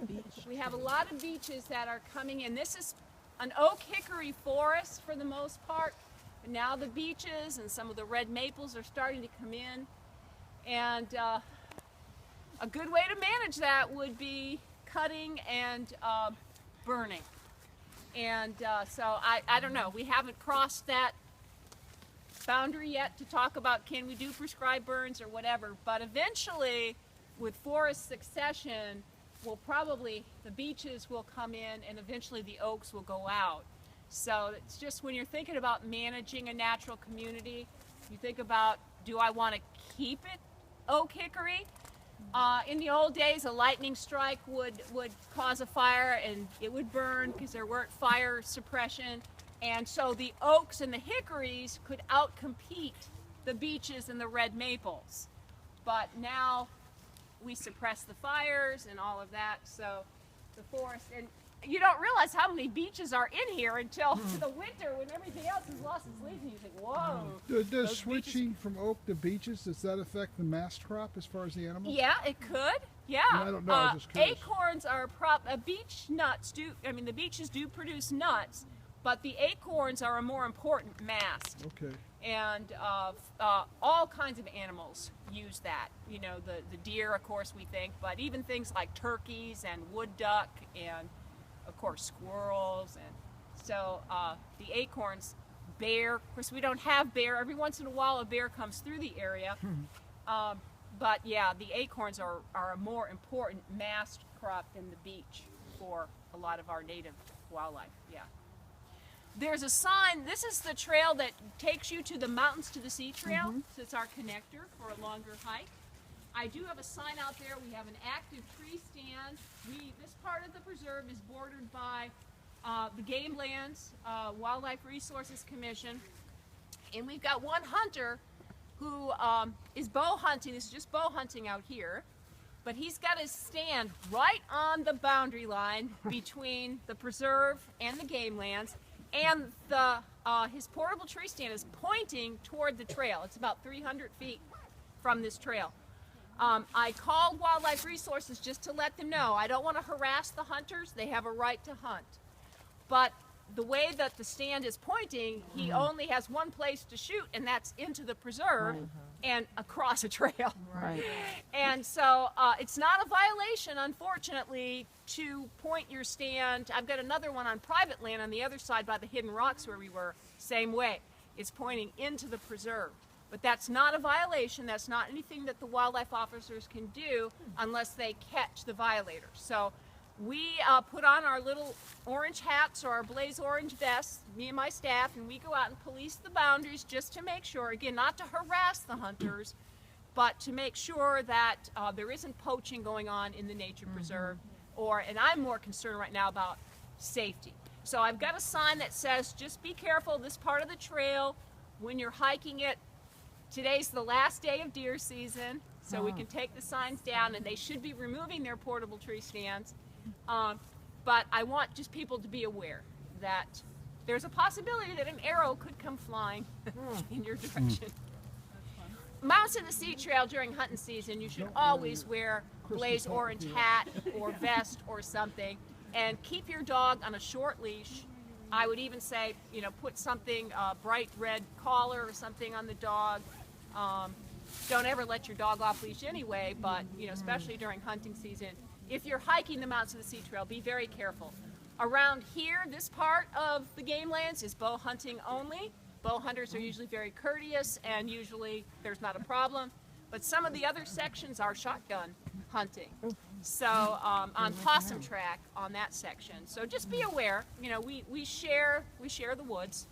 Yeah. We have a lot of beeches that are coming in. This is an oak hickory forest for the most part. And now the beeches and some of the red maples are starting to come in. And a good way to manage that would be cutting and burning. And so I don't know, we haven't crossed that boundary yet to talk about can we do prescribed burns or whatever, but eventually with forest succession, the beeches will come in and eventually the oaks will go out. So it's just when you're thinking about managing a natural community, you think about, do I want to keep it oak hickory? In the old days, a lightning strike would cause a fire and it would burn because there weren't fire suppression. And so the oaks and the hickories could outcompete the beeches and the red maples. But now we suppress the fires and all of that, so the forest, and you don't realize how many beeches are in here until the winter when everything else has lost its leaves and you think, whoa. Does switching from oak to beeches, does that affect the mast crop as far as the animals? Yeah, it could. Yeah. I don't know, I'm just curious. Acorns are beech nuts do, the beeches do produce nuts, but the acorns are a more important mast. Okay. And all kinds of animals use that. You know, the deer, of course, we think, but even things like turkeys and wood duck and, of course, squirrels. And so the acorns, bear, of course, we don't have bear. Every once in a while, a bear comes through the area. But yeah, the acorns are a more important mast crop than the beech for a lot of our native wildlife. Yeah. There's a sign, this is the trail that takes you to the Mountains to the Sea trail, so it's our connector for a longer hike. I do have a sign out there. We have an active tree stand. This part of the preserve is bordered by the Game Lands Wildlife Resources Commission, and we've got one hunter who is bow hunting. This is just bow hunting out here, but he's got his stand right on the boundary line between the preserve and the Game Lands. And his portable tree stand is pointing toward the trail. It's about 300 feet from this trail. I called Wildlife Resources just to let them know I don't want to harass the hunters. They have a right to hunt. But the way that the stand is pointing, he only has one place to shoot, and that's into the preserve and across a trail. Right. And so it's not a violation, unfortunately, to point your stand. I've got another one on private land on the other side by the hidden rocks where we were, same way. It's pointing into the preserve. But that's not a violation. That's not anything that the wildlife officers can do unless they catch the violators. So we put on our little orange hats or our blaze orange vests, me and my staff, and we go out and police the boundaries just to make sure, again, not to harass the hunters, but to make sure that there isn't poaching going on in the nature preserve. And I'm more concerned right now about safety. So I've got a sign that says, just be careful, this part of the trail, when you're hiking it, today's the last day of deer season, so we can take the signs down, and they should be removing their portable tree stands. But I want just people to be aware that there's a possibility that an arrow could come flying in your direction. Mountains to the Sea trail during hunting season, you should always wear blaze orange hat or vest or something, and keep your dog on a short leash. I would even say, put something, bright red collar or something on the dog. Don't ever let your dog off leash anyway, but especially during hunting season. If you're hiking the Mountains of the Sea trail, be very careful. Around here, this part of the Game Lands is bow hunting only. Bow hunters are usually very courteous, and usually there's not a problem. But some of the other sections are shotgun hunting. So on Possum Track on that section. So just be aware. We share the woods.